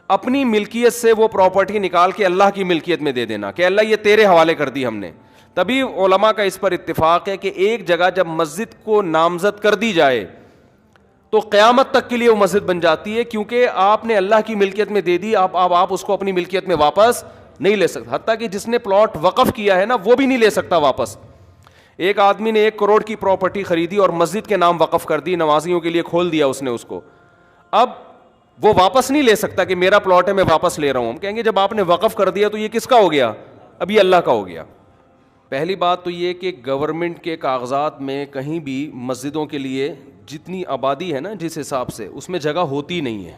اپنی ملکیت سے وہ پراپرٹی نکال کے اللہ کی ملکیت میں دے دینا کہ اللہ یہ تیرے حوالے کر دی ہم نے. تبھی علماء کا اس پر اتفاق ہے کہ ایک جگہ جب مسجد کو نامزد کر دی جائے تو قیامت تک کے لیے وہ مسجد بن جاتی ہے, کیونکہ آپ نے اللہ کی ملکیت میں دے دی, آپ اس کو اپنی ملکیت میں واپس نہیں لے سکتے. حتیٰ کہ جس نے پلاٹ وقف کیا ہے نا وہ بھی نہیں لے سکتا واپس. ایک آدمی نے 1 کروڑ کی پراپرٹی خریدی اور مسجد کے نام وقف کر دی, نمازیوں کے لیے کھول دیا اس نے اس کو. اب وہ واپس نہیں لے سکتا کہ میرا پلاٹ ہے میں واپس لے رہا ہوں. ہم کہیں گے جب آپ نے وقف کر دیا تو یہ کس کا ہو گیا؟ اب یہ اللہ کا ہو گیا. پہلی بات تو یہ کہ گورنمنٹ کے کاغذات میں کہیں بھی مسجدوں کے لیے جتنی آبادی ہے نا جس حساب سے اس میں جگہ ہوتی نہیں ہے.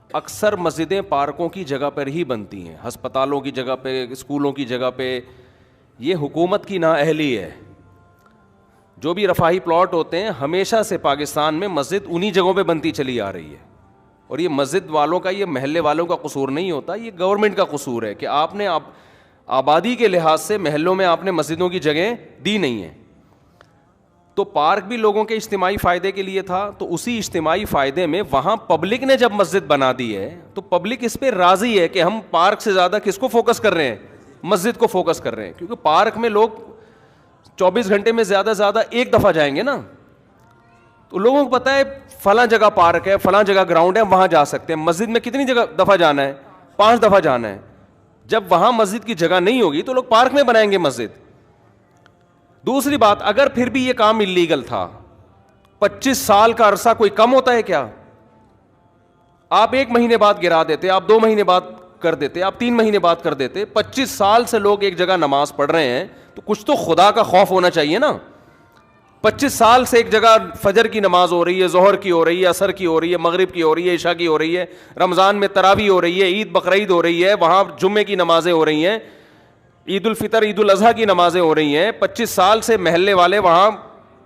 اکثر مسجدیں پارکوں کی جگہ پر ہی بنتی ہیں, ہسپتالوں کی جگہ پہ, اسکولوں کی جگہ پہ. یہ حکومت کی نااہلی ہے. جو بھی رفاہی پلاٹ ہوتے ہیں ہمیشہ سے پاکستان میں مسجد انہی جگہوں پہ بنتی چلی آ رہی ہے. اور یہ مسجد والوں کا, یہ محلے والوں کا قصور نہیں ہوتا, یہ گورنمنٹ کا قصور ہے کہ آپ نے آبادی کے لحاظ سے محلوں میں آپ نے مسجدوں کی جگہیں دی نہیں ہیں. تو پارک بھی لوگوں کے اجتماعی فائدے کے لیے تھا, تو اسی اجتماعی فائدے میں وہاں پبلک نے جب مسجد بنا دی ہے تو پبلک اس پہ راضی ہے کہ ہم پارک سے زیادہ کس کو فوکس کر رہے ہیں؟ مسجد کو فوکس کر رہے ہیں. کیونکہ پارک میں لوگ 24 گھنٹے میں زیادہ سے زیادہ ایک دفعہ جائیں گے نا, تو لوگوں کو پتہ ہے فلاں جگہ پارک ہے, فلاں جگہ گراؤنڈ ہے, وہاں جا سکتے ہیں. مسجد میں کتنی جگہ دفعہ جانا ہے؟ 5 دفعہ جانا ہے. جب وہاں مسجد کی جگہ نہیں ہوگی تو لوگ پارک میں بنائیں گے مسجد. دوسری بات, اگر پھر بھی یہ کام اللیگل تھا, 25 سال کا عرصہ کوئی کم ہوتا ہے کیا؟ آپ 1 مہینے بعد گرا دیتے, آپ 2 مہینے بعد کر دیتے, آپ 3 مہینے بعد کر دیتے. 25 سال سے لوگ ایک جگہ نماز پڑھ رہے ہیں تو کچھ تو خدا کا خوف ہونا چاہیے نا. 25 سال سے ایک جگہ فجر کی نماز ہو رہی ہے, ظہر کی ہو رہی ہے, عصر کی ہو رہی ہے, مغرب کی ہو رہی ہے, عشاء کی ہو رہی ہے, رمضان میں تراویح ہو رہی ہے, عید بقرعید ہو رہی ہے, وہاں جمعے کی نمازیں ہو رہی ہیں, عید الفطر عید الاضحیٰ کی نمازیں ہو رہی ہیں. 25 سال سے محلے والے وہاں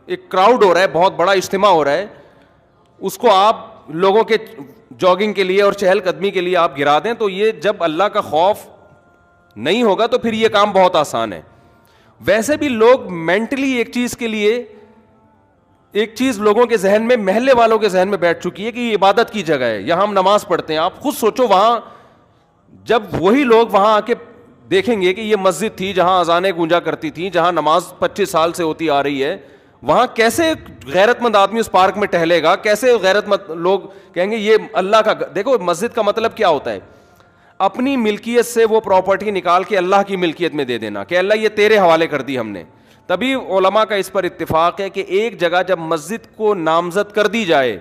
ایک کراؤڈ ہو رہا ہے, بہت بڑا اجتماع ہو رہا ہے, اس کو آپ لوگوں کے جاگنگ کے لیے اور چہل قدمی کے لیے آپ گرا دیں, تو یہ جب اللہ کا خوف نہیں ہوگا تو پھر یہ کام بہت آسان ہے. ویسے بھی لوگ مینٹلی ایک چیز لوگوں کے ذہن میں, محلے والوں کے ذہن میں بیٹھ چکی ہے کہ یہ عبادت کی جگہ ہے, یہاں ہم نماز پڑھتے ہیں. آپ خود سوچو, وہاں جب وہی لوگ وہاں آ کے دیکھیں گے کہ یہ مسجد تھی جہاں اذانیں گونجا کرتی تھیں, جہاں نماز 25 سال سے ہوتی آ رہی ہے, وہاں کیسے غیرت مند آدمی اس پارک میں ٹہلے گا؟ کیسے غیرت مند لوگ کہیں گے یہ اللہ کا. دیکھو مسجد کا مطلب کیا ہوتا ہے, اپنی ملکیت سے وہ پراپرٹی نکال کے اللہ کی ملکیت میں دے دینا کہ اللہ یہ تیرے حوالے کر دی ہم نے. تبھی علماء کا اس پر اتفاق ہے کہ ایک جگہ جب مسجد کو نامزد کر دی جائے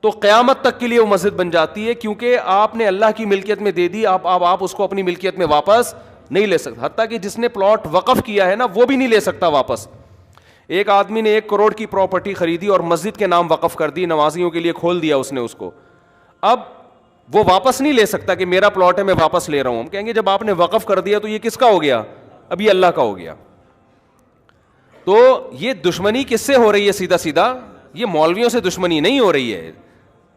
تو قیامت تک کے لیے وہ مسجد بن جاتی ہے, کیونکہ آپ نے اللہ کی ملکیت میں دے دی, آپ اس کو اپنی ملکیت میں واپس نہیں لے سکتے. حتیٰ کہ جس نے پلاٹ وقف کیا ہے نا وہ بھی نہیں لے سکتا واپس. ایک آدمی نے 1 کروڑ کی پراپرٹی خریدی اور مسجد کے نام وقف کر دی, نمازیوں کے لیے کھول دیا اس نے اس کو. اب وہ واپس نہیں لے سکتا کہ میرا پلاٹ ہے میں واپس لے رہا ہوں. ہم کہیں گے جب آپ نے وقف کر دیا تو یہ کس کا ہو گیا؟ اب یہ اللہ کا ہو گیا. تو یہ دشمنی کس سے ہو رہی ہے؟ سیدھا سیدھا یہ مولویوں سے دشمنی نہیں ہو رہی ہے.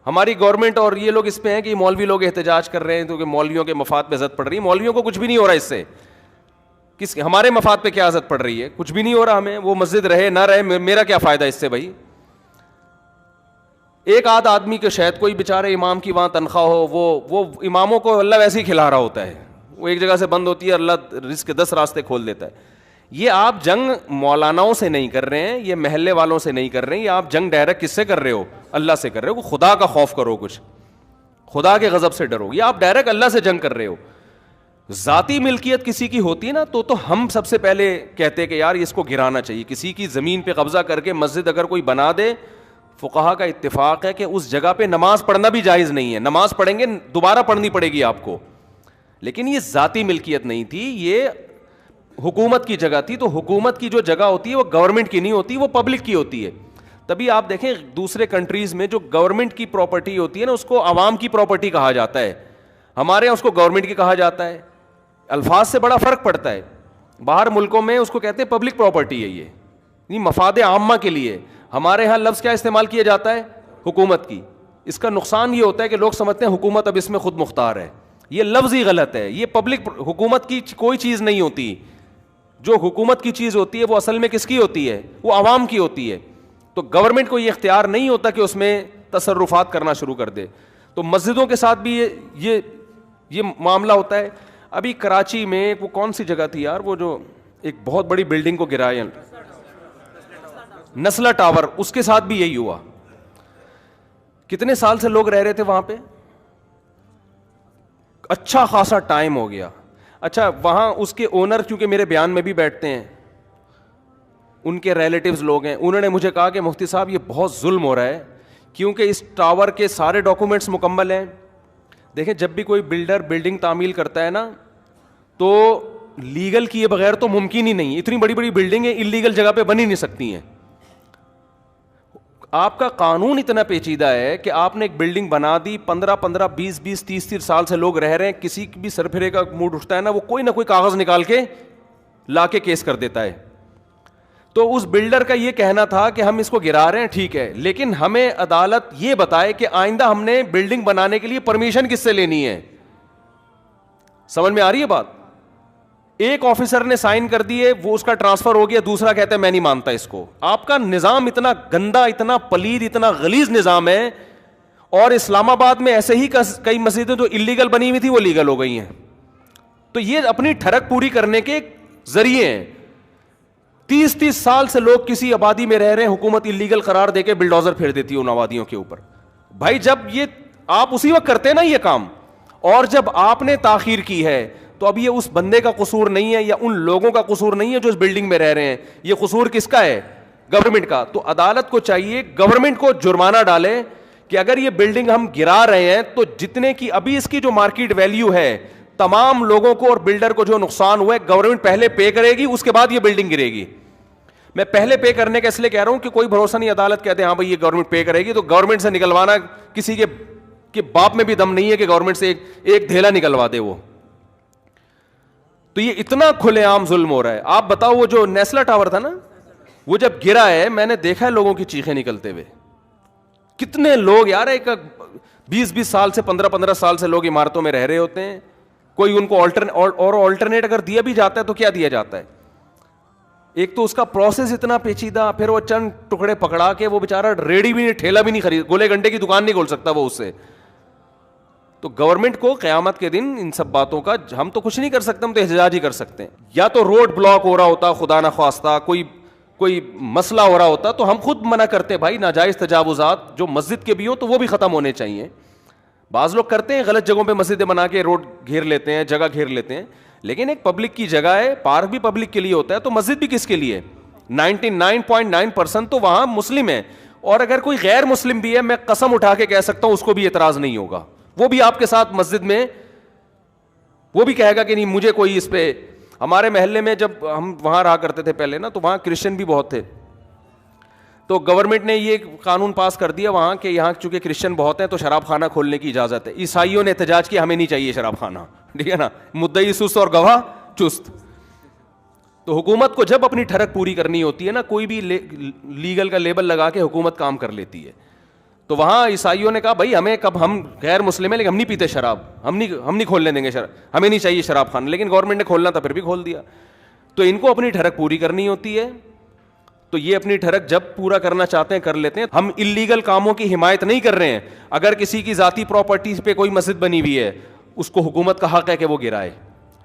ہماری گورنمنٹ اور یہ لوگ اس پہ ہیں کہ مولوی لوگ احتجاج کر رہے ہیں کیونکہ مولویوں کے مفاد پہ اذیت پڑ رہی ہے. مولویوں کو کچھ بھی نہیں ہو رہا اس سے. ہمارے مفاد پہ کیا اذیت پڑ رہی ہے؟ کچھ بھی نہیں ہو رہا ہمیں. وہ مسجد رہے نہ رہے, میرا کیا فائدہ اس سے بھائی؟ ایک آدھ آدمی کے شاید کوئی بیچارے امام کی وہاں تنخواہ ہو, وہ اماموں کو اللہ ویسے ہی کھلا رہا ہوتا ہے. وہ ایک جگہ سے بند ہوتی ہے, اللہ رزق کے 10 راستے کھول دیتا ہے. یہ آپ جنگ مولاناؤں سے نہیں کر رہے ہیں, یہ محلے والوں سے نہیں کر رہے ہیں, یہ آپ جنگ ڈائریکٹ کس سے کر رہے ہو؟ اللہ سے کر رہے ہو. خدا کا خوف کرو, کچھ خدا کے غضب سے ڈرو. یہ آپ ڈائریکٹ اللہ سے جنگ کر رہے ہو. ذاتی ملکیت کسی کی ہوتی ہے نا تو ہم سب سے پہلے کہتے کہ یار اس کو گرانا چاہیے. کسی کی زمین پہ قبضہ کر کے مسجد اگر کوئی بنا دے, فقہا کا اتفاق ہے کہ اس جگہ پہ نماز پڑھنا بھی جائز نہیں ہے. نماز پڑھیں گے دوبارہ پڑھنی پڑے گی آپ کو, لیکن یہ ذاتی ملکیت نہیں تھی, یہ حکومت کی جگہ تھی. تو حکومت کی جو جگہ ہوتی ہے وہ گورنمنٹ کی نہیں ہوتی, وہ پبلک کی ہوتی ہے. تبھی آپ دیکھیں دوسرے کنٹریز میں جو گورنمنٹ کی پراپرٹی ہوتی ہے نا اس کو عوام کی پراپرٹی کہا جاتا ہے, ہمارے یہاں اس کو گورنمنٹ کی کہا جاتا ہے. الفاظ سے بڑا فرق پڑتا ہے. باہر ملکوں میں اس کو کہتے ہیں پبلک پراپرٹی ہے, یہ مفاد عامہ کے لیے. ہمارے ہاں لفظ کیا استعمال کیا جاتا ہے؟ حکومت کی. اس کا نقصان یہ ہوتا ہے کہ لوگ سمجھتے ہیں حکومت اب اس میں خود مختار ہے. یہ لفظ ہی غلط ہے. یہ پبلک حکومت کی کوئی چیز نہیں ہوتی. جو حکومت کی چیز ہوتی ہے وہ اصل میں کس کی ہوتی ہے؟ وہ عوام کی ہوتی ہے. تو گورنمنٹ کو یہ اختیار نہیں ہوتا کہ اس میں تصرفات کرنا شروع کر دے. تو مسجدوں کے ساتھ بھی یہ معاملہ ہوتا ہے. ابھی کراچی میں وہ کون سی جگہ تھی یار, وہ جو ایک بہت بڑی بلڈنگ کو گرایا, نسلا ٹاور, اس کے ساتھ بھی یہی ہوا. کتنے سال سے لوگ رہ رہے تھے وہاں پہ, اچھا خاصا ٹائم ہو گیا. اچھا وہاں اس کے اونر کیونکہ میرے بیان میں بھی بیٹھتے ہیں, ان کے ریلیٹیوز لوگ ہیں, انہوں نے مجھے کہا کہ مفتی صاحب یہ بہت ظلم ہو رہا ہے کیونکہ اس ٹاور کے سارے ڈاکومنٹس مکمل ہیں. دیکھیں جب بھی کوئی بلڈر بلڈنگ تعمیل کرتا ہے نا تو لیگل کیے بغیر تو ممکن ہی نہیں. اتنی بڑی بڑی بلڈنگیں انلیگل جگہ پہ بن ہی نہیں سکتی ہیں. آپ کا قانون اتنا پیچیدہ ہے کہ آپ نے ایک بلڈنگ بنا دی, 15 20 30 سال سے لوگ رہ رہے ہیں, کسی بھی سرپھرے کا موڈ اٹھتا ہے نا وہ کوئی نہ کوئی کاغذ نکال کے لا کے کیس کر دیتا ہے. تو اس بلڈر کا یہ کہنا تھا کہ ہم اس کو گرا رہے ہیں ٹھیک ہے, لیکن ہمیں عدالت یہ بتائے کہ آئندہ ہم نے بلڈنگ بنانے کے لیے پرمیشن کس سے لینی ہے. سمجھ میں آ رہی ہے بات؟ ایک آفیسر نے سائن کر دیے, وہ اس کا ٹرانسفر ہو گیا, دوسرا کہتا ہے میں نہیں مانتا اس کو. آپ کا نظام اتنا گندا, اتنا پلید, اتنا غلیظ نظام ہے. اور اسلام آباد میں ایسے ہی کئی مسجدیں جو انلیگل بنی ہوئی تھی وہ لیگل ہو گئی ہیں. تو یہ اپنی ٹھڑک پوری کرنے کے ذریعے ہیں. 30 سال سے لوگ کسی آبادی میں رہ رہے ہیں, حکومت انلیگل قرار دے کے بلڈوزر پھیر دیتی ہے ان آبادیوں کے اوپر. بھائی جب یہ آپ اسی وقت کرتے ہیں نا یہ کام, اور جب آپ نے تاخیر کی ہے تو اب یہ اس بندے کا قصور نہیں ہے یا ان لوگوں کا قصور نہیں ہے جو اس بلڈنگ میں رہ رہے ہیں, یہ قصور کس کا ہے؟ گورنمنٹ کا. تو عدالت کو چاہیے گورنمنٹ کو جرمانہ ڈالے کہ اگر یہ بلڈنگ ہم گرا رہے ہیں تو جتنے کی ابھی اس کی جو مارکیٹ ویلیو ہے, تمام لوگوں کو اور بلڈر کو جو نقصان ہوا ہے گورنمنٹ پہلے پے کرے گی, اس کے بعد یہ بلڈنگ گرے گی. میں پہلے پے کرنے کا اس لیے کہہ رہا ہوں کہ کوئی بھروسہ نہیں, عدالت کہتے ہیں ہاں بھائی یہ گورنمنٹ پے کرے گی, تو گورنمنٹ سے نکلوانا کسی کے باپ میں بھی دم نہیں ہے کہ گورنمنٹ سے ایک دھیلا نکلوا دے وہ. تو یہ اتنا کھلے عام ظلم ہو رہا ہے. آپ بتاؤ وہ جو نیسلا ٹاور تھا نا, وہ جب گرا ہے میں نے دیکھا ہے لوگوں کی چیخیں نکلتے ہوئے. کتنے لوگ یار, ایک 20 سال سے 15 سال سے لوگ عمارتوں میں رہ رہے ہوتے ہیں, کوئی ان کو آلٹرنیٹ اگر دیا بھی جاتا ہے تو کیا دیا جاتا ہے؟ ایک تو اس کا پروسیس اتنا پیچیدہ, پھر وہ چند ٹکڑے پکڑا کے وہ بیچارہ ریڈی بھی نہیں, ٹھیلا بھی نہیں خرید, گولے گنڈے کی دکان نہیں کھول سکتا وہ اس سے. تو گورنمنٹ کو قیامت کے دن ان سب باتوں کا ہم تو کچھ نہیں کر سکتے, ہم تو احتجاج ہی کر سکتے ہیں. یا تو روڈ بلاک ہو رہا ہوتا, خدا نہ خواستہ کوئی مسئلہ ہو رہا ہوتا, تو ہم خود منع کرتے بھائی ناجائز تجاوزات جو مسجد کے بھی ہوں تو وہ بھی ختم ہونے چاہیے. بعض لوگ کرتے ہیں غلط جگہوں پہ مسجدیں بنا کے روڈ گھیر لیتے ہیں, جگہ گھیر لیتے ہیں, لیکن ایک پبلک کی جگہ ہے, پارک بھی پبلک کے لیے ہوتا ہے, تو مسجد بھی کس کے لیے؟ 99.9% تو وہاں مسلم ہے, اور اگر کوئی غیر مسلم بھی ہے میں قسم اٹھا کے کہہ سکتا ہوں اس کو بھی اعتراض نہیں ہوگا, وہ بھی آپ کے ساتھ مسجد میں وہ بھی کہے گا کہ نہیں مجھے کوئی اس پہ. ہمارے محلے میں جب ہم وہاں رہا کرتے تھے پہلے نا, تو وہاں کرسچن بھی بہت تھے, تو گورنمنٹ نے یہ قانون پاس کر دیا وہاں کہ یہاں چونکہ کرسچن بہت ہیں تو شراب خانہ کھولنے کی اجازت ہے. عیسائیوں نے احتجاج کیا ہمیں نہیں چاہیے شراب خانہ, ٹھیک ہے نا, مدعی سست اور گواہ چست. تو حکومت کو جب اپنی ٹھڑک پوری کرنی ہوتی ہے نا, کوئی بھی لیگل کا لیبل لگا کے حکومت کام کر لیتی ہے. تو وہاں عیسائیوں نے کہا بھائی ہمیں کب, ہم غیر مسلم ہیں لیکن ہم نہیں پیتے شراب, ہم نہیں کھولنے دیں گے شراب, ہمیں نہیں چاہیے شراب خانہ, لیکن گورنمنٹ نے کھولنا تھا پھر بھی کھول دیا. تو ان کو اپنی ٹھڑک پوری کرنی ہوتی ہے, تو یہ اپنی ٹھڑک جب پورا کرنا چاہتے ہیں کر لیتے ہیں. ہم انلیگل کاموں کی حمایت نہیں کر رہے ہیں. اگر کسی کی ذاتی پراپرٹی پہ کوئی مسجد بنی ہوئی ہے, اس کو حکومت کا حق ہے کہ وہ گرائے,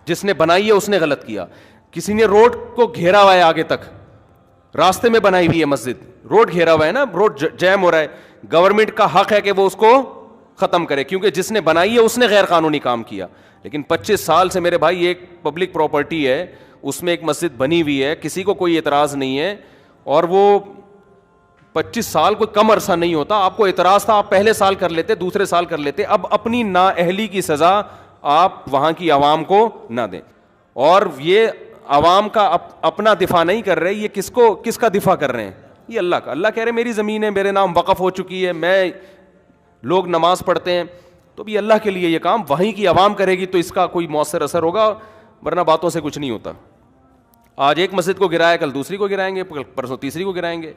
جس نے بنائی ہے اس نے غلط کیا. کسی نے روڈ کو گھیرا ہوا ہے, آگے تک راستے میں بنائی ہوئی ہے مسجد, روڈ گھیرا ہوا ہے نا, روڈ جیم ہو رہا ہے, گورنمنٹ کا حق ہے کہ وہ اس کو ختم کرے, کیونکہ جس نے بنائی ہے اس نے غیر قانونی کام کیا. لیکن 25 سال سے میرے بھائی ایک پبلک پراپرٹی ہے, اس میں ایک مسجد بنی ہوئی ہے, کسی کو کوئی اعتراض نہیں ہے, اور وہ 25 سال کوئی کم عرصہ نہیں ہوتا. آپ کو اعتراض تھا, آپ پہلے سال کر لیتے, دوسرے سال کر لیتے. اب اپنی نااہلی کی سزا آپ وہاں کی عوام کو نہ دیں. اور یہ عوام کا اپنا دفاع نہیں کر رہے, یہ کس کا دفاع کر رہے ہیں؟ یہ اللہ کا. اللہ کہہ رہے میری زمین ہے, میرے نام وقف ہو چکی ہے, میں لوگ نماز پڑھتے ہیں, تو بھی اللہ کے لیے یہ کام وہیں کی عوام کرے گی تو اس کا کوئی مؤثر اثر ہوگا, ورنہ باتوں سے کچھ نہیں ہوتا. آج ایک مسجد کو گرایا, کل دوسری کو گرائیں گے, پرسوں تیسری کو گرائیں گے.